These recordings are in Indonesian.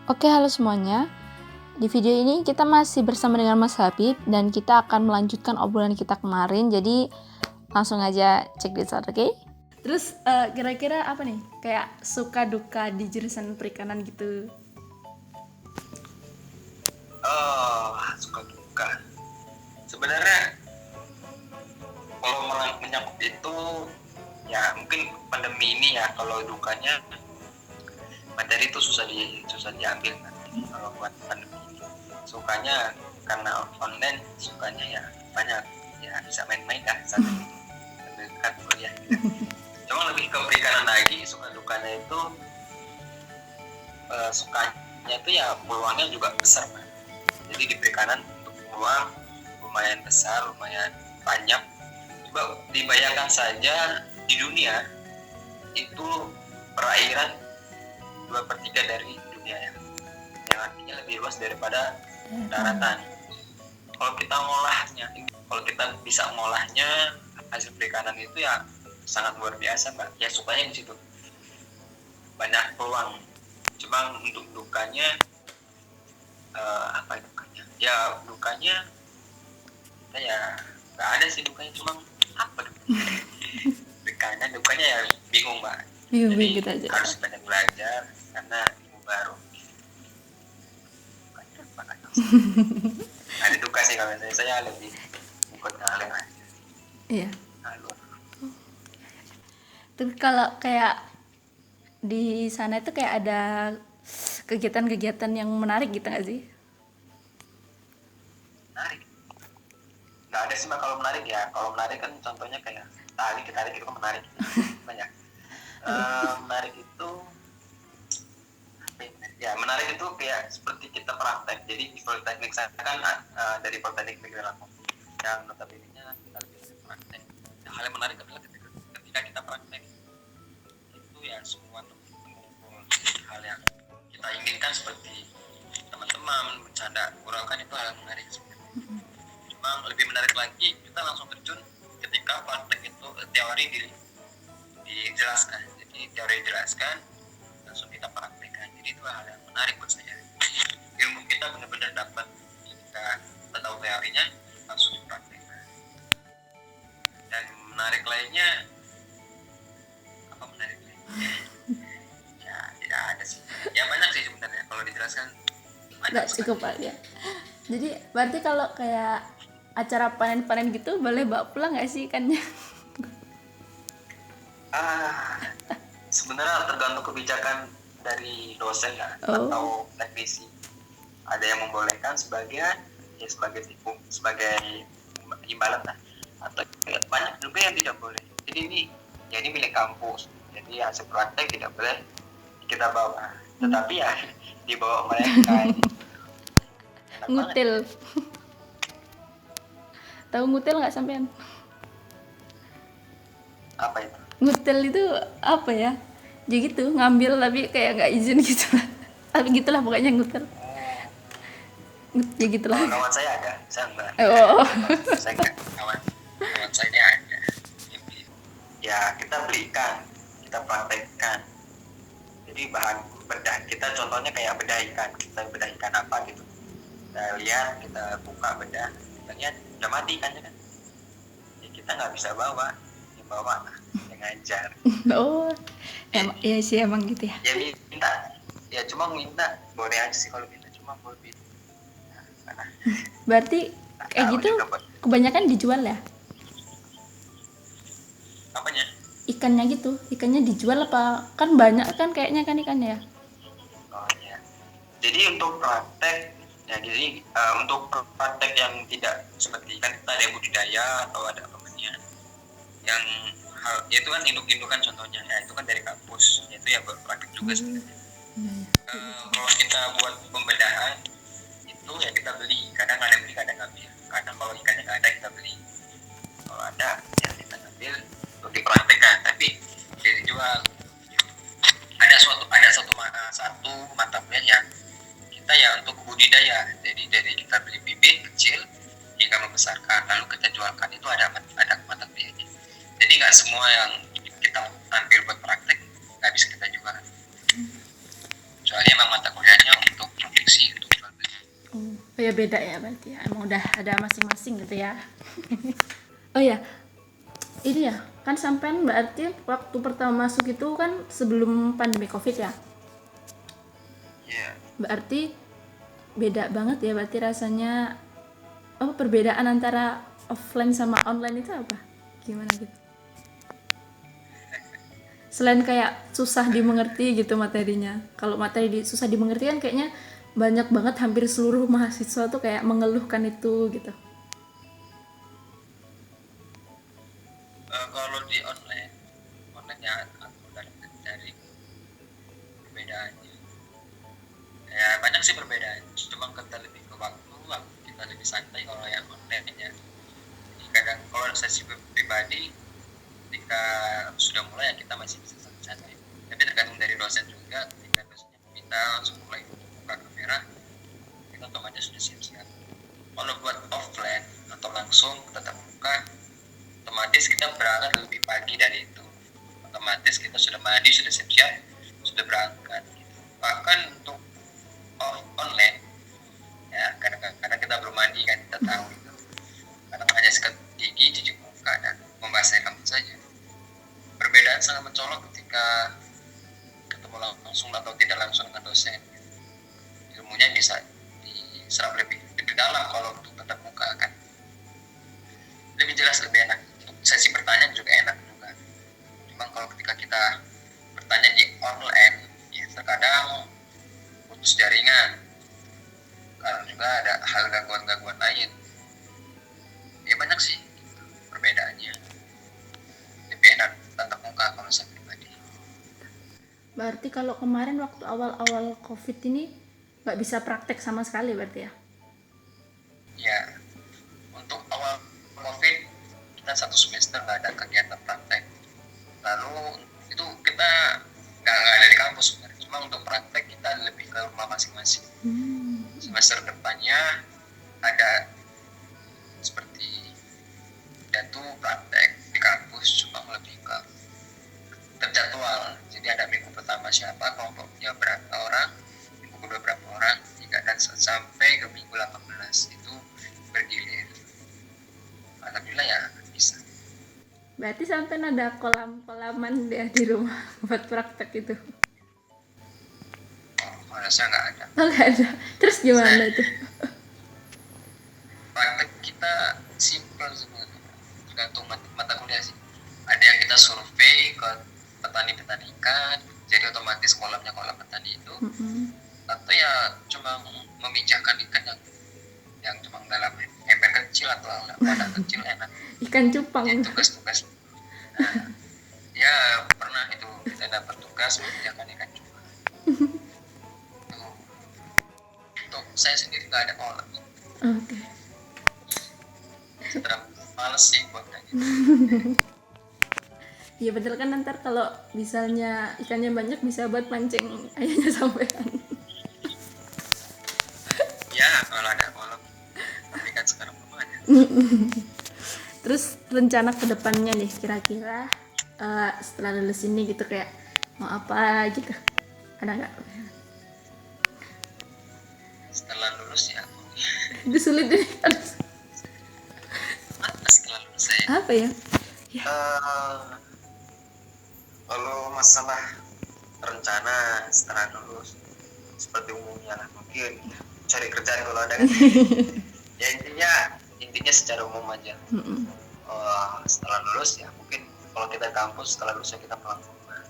Oke, halo semuanya. Di video ini kita masih bersama dengan Mas Habib dan kita akan melanjutkan obrolan kita kemarin. Jadi langsung aja cek di start, oke? Terus kira-kira apa nih? Kayak suka duka di jurusan perikanan gitu. Oh, suka duka. Sebenarnya kalau menyangkut itu ya mungkin pandemi ini ya, kalau dukanya materi itu susah diambil kan. Kalau buat pandemi ini sukanya karena online, sukanya ya banyak ya, bisa main-main lah sambil dekat kuliah gitu. Cuma lebih ke perikanan lagi, suka dukanya itu sukanya itu ya peluangnya juga besar kan. Jadi di perikanan untuk peluang lumayan besar, lumayan banyak. Coba dibayangkan saja di dunia itu perairan 2/3 dari dunia yang artinya lebih luas daripada daratan. Kalau kita bisa ngolahnya, hasil perikanan itu ya sangat luar biasa, Mbak. Ya sukanya di situ. Banyak peluang. Cuma untuk dukanya apa dukanya? Ya dukanya kita ya nggak ada sih dukanya, cuma apa dukanya ya bingung, Mbak. Jadi Gitu aja. harus banyak belajar karena ilmu baru. Ada duka sih kalau saya lebih ikut ngalir aja. Iya. Alur. Terus kalau kayak di sana itu kayak ada kegiatan-kegiatan yang menarik gitu nggak sih? Menarik. Nggak ada sih, Mbak, kalau menarik ya. Kalau menarik kan contohnya kayak tarik itu kan menarik. Banyak. Menarik itu ya, menarik itu kayak seperti kita praktek. Jadi di Politeknik saya kan dari Politeknik Negeri Lampung yang notabene-nya kita lebih praktek. Hal yang menarik adalah ketika kita praktek itu ya semua mengumpul hal yang kita inginkan, seperti teman-teman bercanda guraukan, itu hal yang menarik sebenarnya. Cuma lebih menarik lagi kita langsung terjun ketika praktek itu teori dijelaskan. Jadi teori dijelaskan langsung kita praktekkan. Jadi itu hal yang menarik buat saya. Ilmu kita benar-benar dapat ketika kita tahu teorinya langsung dipraktekkan. Dan menarik lainnya apa menarik lainnya? Ya tidak ada sih. Ya banyak sih sebenarnya kalau dijelaskan. Nggak cukup aja. Jadi berarti kalau kayak acara panen-panen gitu boleh bawa pulang nggak sih ikannya? Sebenarnya tergantung kebijakan dari dosen ya, atau teknisi. Ada yang membolehkan sebagian ya sebagai imbalan lah, atau banyak juga yang tidak boleh. Jadi ini milik kampus. Jadi hasil praktek tidak boleh kita bawa, tetapi ya dibawa mereka. Ngutil. Tahu ngutil nggak sampean? Apa itu? Ngutil itu apa ya? Jadi gitu ngambil tapi kayak nggak izin gitu lah. Tapi gitulah pokoknya ngutil. Ya gitulah. Kawan saya ada, saya enggak. Saya enggak. Kawan saya ada. Ya kita belikan, kita praktekkan. Jadi bahan bedah kita contohnya kayak bedah ikan. Kita bedah ikan apa gitu. Kita lihat, kita buka bedah, kita lihat udah mati ikannya kan. Ya kita nggak bisa bawa, yang bawa yang ngajar. Ya sih emang gitu ya. Ya minta, ya cuma minta boleh aja sih kalau minta, cuma boleh minta. Berarti kayak gitu kebanyakan dijual ya? Apanya? Ikannya gitu, ikannya dijual apa? Kan banyak kan kayaknya kan ikannya ya? Oh iya. Jadi untuk praktek ya, jadi untuk praktek yang tidak seperti kan kita ada budidaya atau ada pembenihan yang hal itu kan induk-indukan contohnya ya, itu kan dari kampus, itu ya praktek juga sebenarnya. Kalau kita buat pembedahan itu ya kita beli, kadang ada beli kadang ngambil, kadang kalau ikannya nggak ada kita beli, kalau ada ya kita ngambil untuk dipraktekkan, tapi jadi dijual. Ada satu mata kuliah yang kita ya untuk budidaya, jadi dari kita beli bibit kecil hingga membesarkan lalu kita jualkan, itu ada mata kuliahnya. Jadi nggak semua yang kita ambil buat praktek nggak bisa kita jual, soalnya memang mata kuliahnya untuk sih untuk jual beli. Oh ya beda ya berarti ya. Emang udah ada masing-masing gitu ya. Oh ya, ini ya kan sampean berarti waktu pertama masuk itu kan sebelum pandemi COVID ya. Iya. Berarti beda banget ya berarti rasanya. Oh, perbedaan antara offline sama online itu apa? Gimana gitu? Selain kayak susah dimengerti gitu materinya. Kalau susah dimengerti kan kayaknya banyak banget, hampir seluruh mahasiswa tuh kayak mengeluhkan itu gitu. Kalau di online ya aku dari perbedaannya. Ya banyak sih perbedaan. Cuma kita lebih ke waktu kita lebih santai kalau yang online ya. Jadi kadang kalau sesi pribadi ketika sudah mulai ya kita masih bisa santai. Tapi tergantung dari dosen juga. Ketika dosennya meminta langsung mulai buka kamera, kita otomatis sudah siap-siap. Kalau buat offline atau langsung tetap muka, otomatis kita berangkat lebih pagi dari itu. Otomatis kita sudah mandi, sudah siap-siap, sudah berangkat. Bahkan untuk online, ya kadang-kadang kita belum mandi kan, kita tahu itu. Kadang hanya sikat gigi, cuci muka dan membasahi rambut saja. Perbedaan sangat mencolok ketika ketemu langsung atau tidak langsung dengan dosen. Ilmunya bisa diserap lebih dalam kalau untuk tetap muka kan. Lebih jelas, lebih enak. Untuk sesi pertanyaan juga enak juga. Cuma kalau ketika kita bertanya di online, ya terkadang putus jaringan. Karena juga ada hal gangguan-gangguan lain. Ya banyak sih perbedaannya. Lebih enak tatap muka kalau saya pribadi. Berarti kalau kemarin waktu awal-awal COVID ini nggak bisa praktek sama sekali berarti ya? Ya, untuk awal COVID kita 1 semester nggak ada kegiatan praktek. Lalu itu kita nggak ada di kampus sebenarnya. Cuma untuk praktek kita lebih ke rumah masing-masing. Semester depannya ada seperti jatuh praktek di kampus, cuma lebih ke terjadwal. Jadi ada minggu pertama siapa, kelompoknya berapa orang, minggu kedua berapa orang, dan sampai ke minggu 18 itu bergilir. Alhamdulillah ya bisa. Berarti sampai ada kolam-kolaman di rumah buat praktek itu? Oh, rasa nggak ada. Oh nggak ada. Terus gimana tuh? Praktek kita simpel sebenarnya, tergantung mata kuliah sih. Ada yang kita survei ke petani-petani ikan, jadi otomatis kolamnya kolam petani itu. Atau ya cuma memijahkan ikan yang cuma dalam ember kecil atau wadah kecil enak. Ikan cupang. Ya, tugas-tugas. Nah, ya pernah itu kita dapat tugas memijahkan ikan cupang. Untuk saya sendiri nggak ada kolam. Oke. Terus males sih buat kayak gitu. Iya betul kan, ntar kalau misalnya ikannya banyak bisa buat mancing ayahnya sampean. Ya kalau ada kolam, tapi kan sekarang belum ada. Terus rencana kedepannya nih kira-kira setelah lulus ini gitu, kayak mau apa gitu, ada nggak? Setelah lulus ya Itu sulit nih. setelah lulus saya Apa ya? kalau masalah rencana setelah lulus seperti umumnya lah, mungkin cari kerjaan kalau ada kan. Ya intinya secara umum aja. Setelah lulus ya mungkin kalau kita kampus setelah lulus ya kita pulang ke rumah.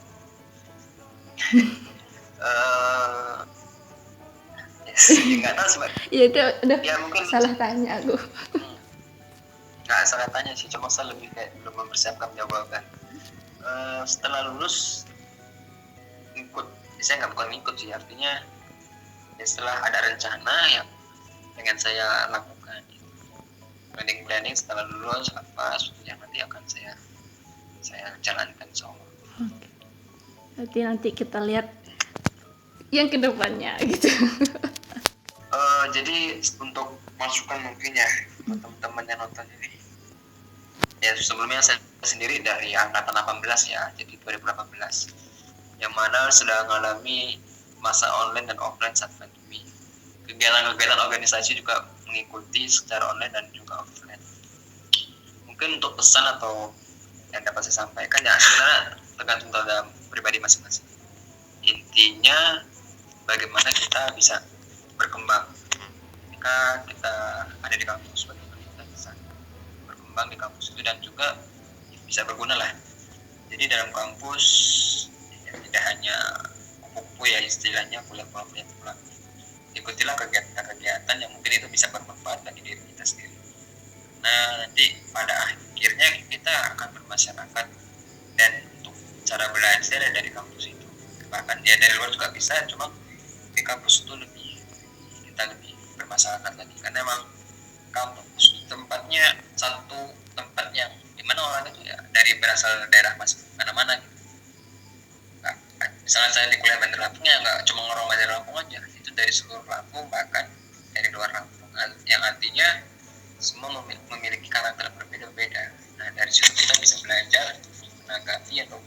Nggak tahu sebenarnya. Iya itu udah Ya mungkin salah tanya aku. nggak salah tanya sih, cuma saya lebih kayak belum mempersiapkan jawaban. Setelah lulus saya bukan ikut sih, artinya ya setelah ada rencana yang pengen saya lakukan, planning setelah lulus apa yang nanti akan saya jalankan semua. Berarti nanti kita lihat yang kedepannya gitu. Jadi untuk masukan mungkin ya teman-teman yang nonton ini, ya sebelumnya saya sendiri dari angkatan 18 ya, jadi 2018, yang mana sudah mengalami masa online dan offline saat pandemi. kegiatan-kegiatan organisasi juga mengikuti secara online dan juga offline. Mungkin untuk pesan atau yang dapat saya sampaikan ya sebenarnya tergantung pada pribadi masing-masing. Intinya bagaimana kita bisa berkembang ketika kita ada di kampus, bagaimana kita bisa berkembang di kampus itu dan juga bisa berguna lah. Jadi dalam kampus ya, tidak hanya kupu ya istilahnya pulang-pulang, ikutilah kegiatan-kegiatan yang mungkin itu bisa bermanfaat bagi diri kita sendiri. Nah nanti pada akhirnya kita akan bermasyarakat dan untuk cara belajar dari kampus itu bahkan ya dari luar juga bisa, cuma di kampus itu kita lebih bermasyarakat lagi karena memang kampus tempatnya satu tempat yang dimana orang itu ya dari berasal daerah mana-mana gitu. Nah, misalnya saya di kuliah Bandar Lampung ya nggak cuma orang Bandar Lampung aja, itu dari seluruh Lampung bahkan dari luar Lampung, yang artinya semua memiliki karakter berbeda-beda. Nah dari situ kita bisa belajar menanggapi atau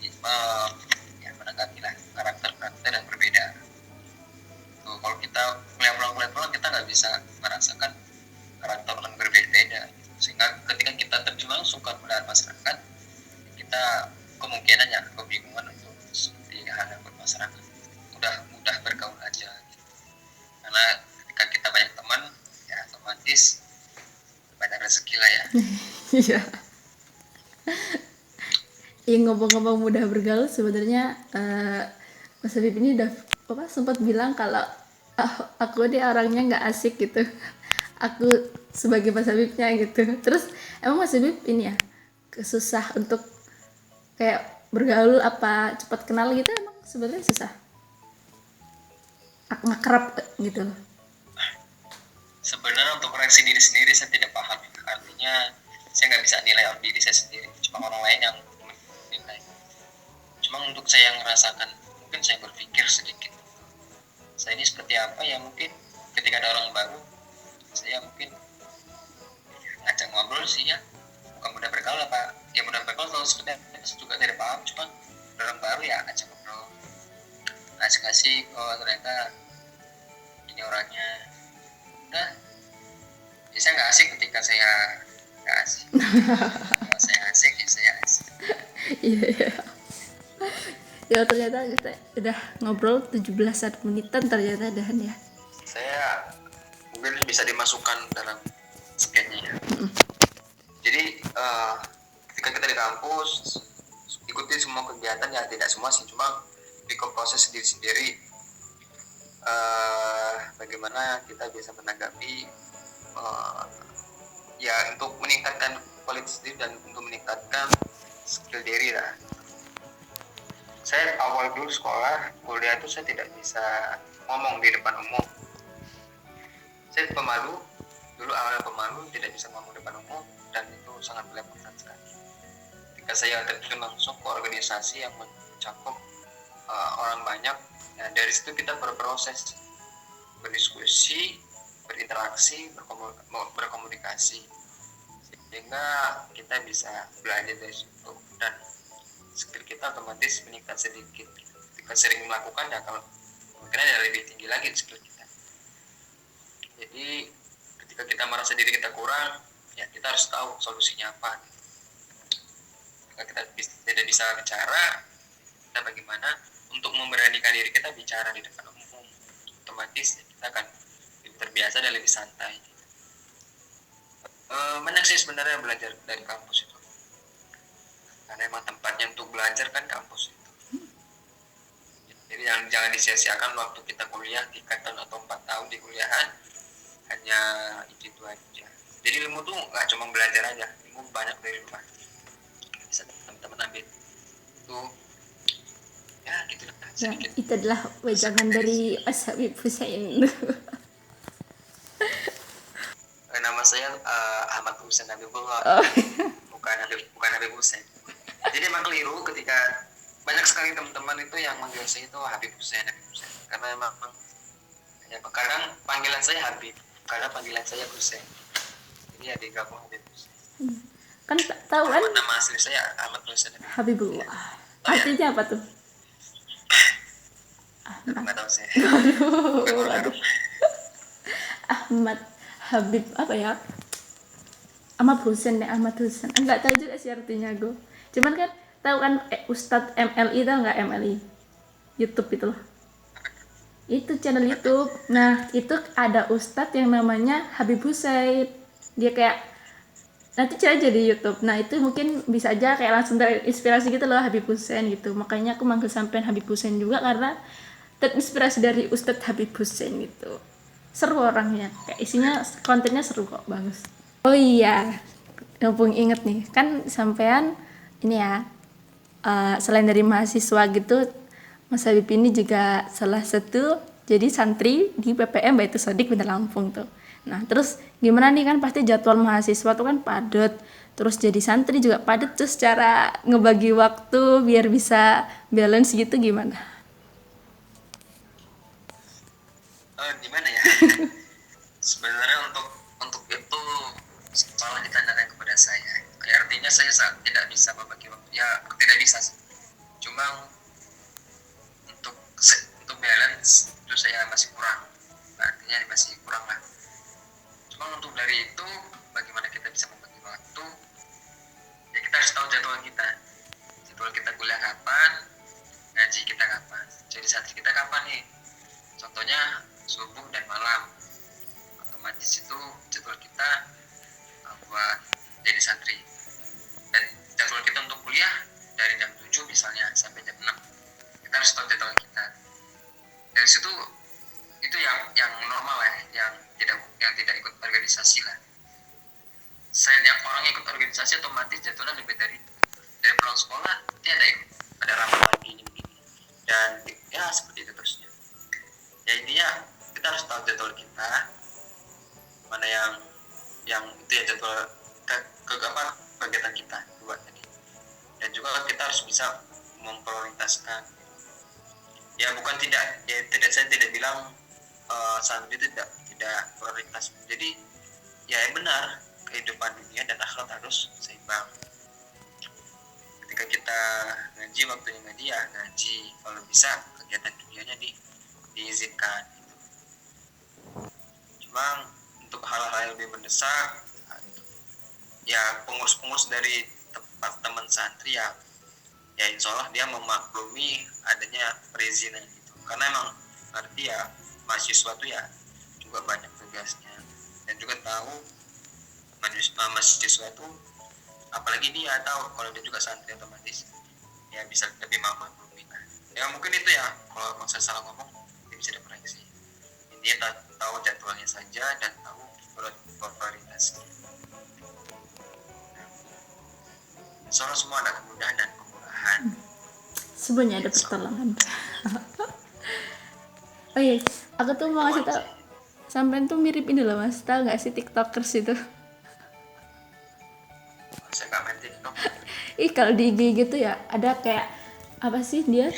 ya menanggapi lah karakter yang berbeda. Tuh, kalau kita kuliah pulang kita nggak bisa merasakan karakter yang berbeda-beda, sehingga ketika kita terjun langsung ke masyarakat kita kemungkinan ya kebingungan untuk seperti hal yang bermasyarakat mudah bergaul aja gitu. Karena ketika kita banyak teman ya otomatis banyak rezeki lah ya. Iya. Ya ngomong-ngomong mudah bergaul sebenarnya Mas Habib ini udah sempat bilang kalau aku ini orangnya nggak asik gitu. Aku sebagai Mas Habibnya gitu. Terus emang Mas Habib ini ya susah untuk kayak bergaul apa cepat kenal gitu, emang sebenarnya susah ngakrab gitu loh. Sebenarnya untuk koreksi diri sendiri saya tidak paham, artinya saya nggak bisa nilai diri saya sendiri, cuma orang lain yang menilai. Cuma untuk saya yang merasakan, mungkin saya berpikir sedikit saya ini seperti apa ya, mungkin ketika ada orang baru saya mungkin ngajak ngobrol sih ya, bukan mudah bergaul apa ya, mudah bergaul kalau sebenarnya saya juga tidak paham, cuma orang baru ya ngajak ngobrol kasih oh ternyata ini orangnya udah ya, saya nggak asik ketika saya nggak asik. Kalau saya asik ya saya asik. Iya. Ya ternyata kita udah ngobrol 17 menitan ternyata Dan ya. Saya mungkin bisa dimasukkan dalam skennya ya. Jadi ketika kita di kampus ikuti semua kegiatan ya, tidak semua sih, cuma ikut proses sendiri-sendiri bagaimana kita bisa menanggapi ya untuk meningkatkan kualitas diri dan untuk meningkatkan skill diri lah. Saya awal dulu sekolah kuliah itu saya tidak bisa ngomong di depan umum, saya pemalu dulu, awalnya pemalu, tidak bisa ngomong di depan umum, dan itu sangat merepotkan sekali. Ketika saya terjun langsung ke organisasi yang mencakup orang banyak, nah dari situ kita berproses, berdiskusi, berinteraksi, berkomunikasi, sehingga kita bisa belajar dari situ dan skill kita otomatis meningkat sedikit. Ketika sering melakukan ya kalau mungkin ada lebih tinggi lagi skill kita. Jadi ketika kita merasa diri kita kurang, ya kita harus tahu solusinya apa. Ketika kita tidak bisa bicara, kita bagaimana untuk memberanikan diri kita bicara di depan umum, otomatis kita akan lebih terbiasa dan lebih santai. Banyak sih sebenarnya belajar dari kampus itu, karena emang tempatnya untuk belajar kan kampus itu. Jadi jangan disia-siakan waktu kita kuliah 3 tahun atau 4 tahun di kuliahan hanya itu aja. Jadi ilmu tuh nggak cuma belajar aja, ilmu banyak dari rumah bisa teman-teman ambil tuh ya gitu lah. Ya, itu adalah wejangan dari Mas Habib Hussein. Nama saya Ahmad Hussein Habibullah, bukan Habib Hussein. Jadi emang keliru ketika banyak sekali teman-teman itu yang manggil saya itu Habib Hussein, karena emang ya, kadang panggilan saya Habib, kadang panggilan saya Hussein, jadi ya digabung Habib Hussein. Kan tahu kan nama asli saya Ahmad Hussein Habibullah. Artinya apa tuh? Nggak tahu saya. Aduh. Ahmad Habib apa ya, Ahmad Husen deh, Ahmad Husen, enggak tahu juga sih artinya gue, cuman kan tahu kan Ustadz MLI, tahu nggak MLI, YouTube itu loh, itu channel YouTube. Nah itu ada Ustadz yang namanya Habib Hussein, dia kayak nanti cari aja di YouTube. Nah itu mungkin bisa aja kayak langsung terinspirasi gitu loh Habib Hussein gitu, makanya aku manggil sampean Habib Hussein juga karena terinspirasi dari Ustadz Habib Hussein gitu. Seru orangnya, kayak isinya kontennya seru kok, bagus. Oh iya, mumpung inget nih kan sampean ini ya, selain dari mahasiswa gitu, Mas Habib ini juga salah satu jadi santri di PPM Baitus Shodiq Bandar Lampung tuh. Nah terus gimana nih, kan pasti jadwal mahasiswa tuh kan padat, terus jadi santri juga padat, terus cara ngebagi waktu biar bisa balance gitu gimana? Gimana ya? Sebenarnya untuk itu salah ditanyakan kepada saya. Artinya saya tidak bisa membagi waktu. Ya tidak bisa. Cuma untuk balance itu saya masih kurang. Artinya masih kurang lah. Cuma untuk dari itu bagaimana kita bisa membagi waktu? Ya kita harus tahu jadwal kita. Jadwal kita kuliah kapan, ngaji kita kapan, jadi santri kita kapan nih? Contohnya subuh dan malam. Otomatis itu jadwal kita buat jadi santri. Dan jadwal kita untuk kuliah dari jam 7 misalnya sampai jam 6. Kita harus tahu jadwal kita. Dari situ itu yang normal ya, yang tidak ikut organisasi lah. Saya yang orang ikut organisasi otomatis jadwalnya lebih dari pulang sekolah dia ada rapat lagi ini begini. Dan ya seperti itu terusnya. Ya intinya kita harus tahu jadwal kita, mana yang itu ya jadwal kegiatan kita buat tadi. Dan juga kita harus bisa memprioritaskan. Ya bukan saya tidak bilang santri itu tidak prioritas. Jadi ya benar, kehidupan dunia dan akhirat harus seimbang. Ketika kita ngaji, waktunya ngaji ya ngaji, kalau bisa kegiatan dunianya diizinkan gitu. Cuma untuk hal-hal yang lebih mendesak ya pengurus-pengurus dari tempat teman santri ya insya Allah dia memaklumi adanya perizinan gitu, karena emang ngerti ya mahasiswa tuh ya juga banyak tugasnya, dan juga tahu mahasiswa tuh apalagi dia tahu kalau dia juga santri otomatis ya bisa lebih memaklumi. Ya mungkin itu ya, kalau saya salah ngomong dia bisa dikoreksi. Intinya tahu jadwalnya saja dan tahu prioritasnya. Soalnya semua ada kemudahan dan kemurahan. Sebenarnya ada pertolongan. Oh iya, aku tuh mau kasih tau, sampean tuh mirip ini loh Mas, tahu nggak sih tiktokers itu? Saya nggak main TikTok. Ih kalau di IG gitu ya ada kayak apa sih dia,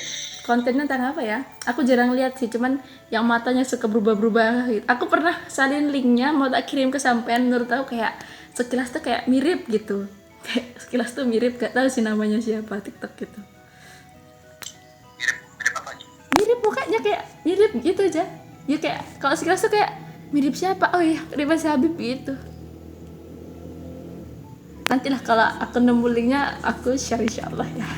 kontennya tentang apa ya? Aku jarang lihat sih, cuman yang matanya suka berubah-berubah gitu. Aku pernah salin linknya, mau tak kirim ke sampean, menurut aku kayak sekilas tuh kayak mirip gitu. Kayak sekilas tuh mirip, gak tahu sih namanya siapa TikTok gitu. Mirip apa nih? Mirip mukanya kayak mirip gitu aja. Ya kayak kalau sekilas tuh kayak mirip siapa? Oh iya, mirip Mas Habib gitu. Nantilah kalau aku nemu linknya aku share insyaallah ya.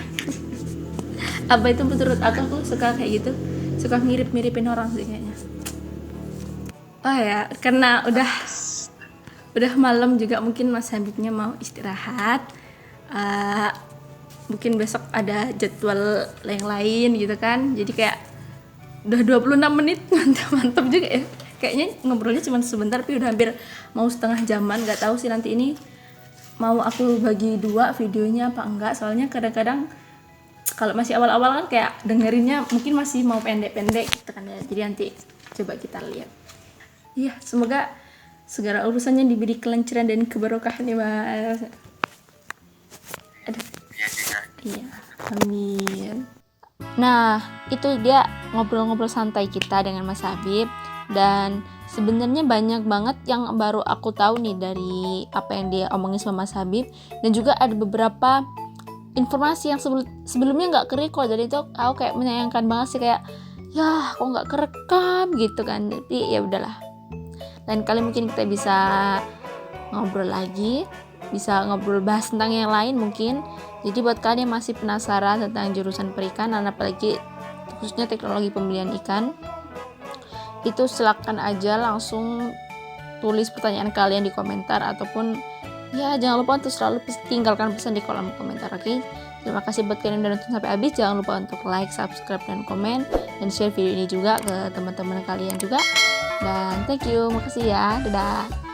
Apa itu menurut aku suka kayak gitu, suka mirip-miripin orang sih kayaknya. Oh ya, karena udah malam juga, mungkin Mas Habibnya mau istirahat. Mungkin besok ada jadwal yang lain gitu kan. Jadi kayak udah 26 menit, mantap juga ya. Kayaknya ngobrolnya cuma sebentar tapi udah hampir mau setengah jaman. Gak tahu sih nanti ini mau aku bagi dua videonya apa enggak. Soalnya kadang-kadang kalau masih awal-awal kan kayak dengerinnya mungkin masih mau pendek-pendek gitu kan ya. Jadi nanti coba kita lihat. Iya, semoga segala urusannya diberi kelancaran dan keberkahan ya Mas. Aduh. Iya, amin. Nah, itu dia ngobrol-ngobrol santai kita dengan Mas Habib, dan sebenarnya banyak banget yang baru aku tahu nih dari apa yang dia omongin sama Mas Habib, dan juga ada beberapa informasi yang sebelumnya nggak kerekord, jadi itu aku kayak menyayangkan banget sih, kayak ya kok nggak kerekam gitu kan. Tapi ya udahlah, Lain kali mungkin kita bisa ngobrol lagi, bisa ngobrol bahas tentang yang lain mungkin. Jadi buat kalian yang masih penasaran tentang jurusan perikanan, apalagi khususnya teknologi pembelian ikan, itu silakan aja langsung tulis pertanyaan kalian di komentar, ataupun ya jangan lupa untuk selalu tinggalkan pesan di kolom komentar, oke? Terima kasih buat kalian yang udah nonton sampai habis. Jangan lupa untuk like, subscribe, dan komen, dan share video ini juga ke teman-teman kalian juga. Dan thank you, makasih ya, dadah.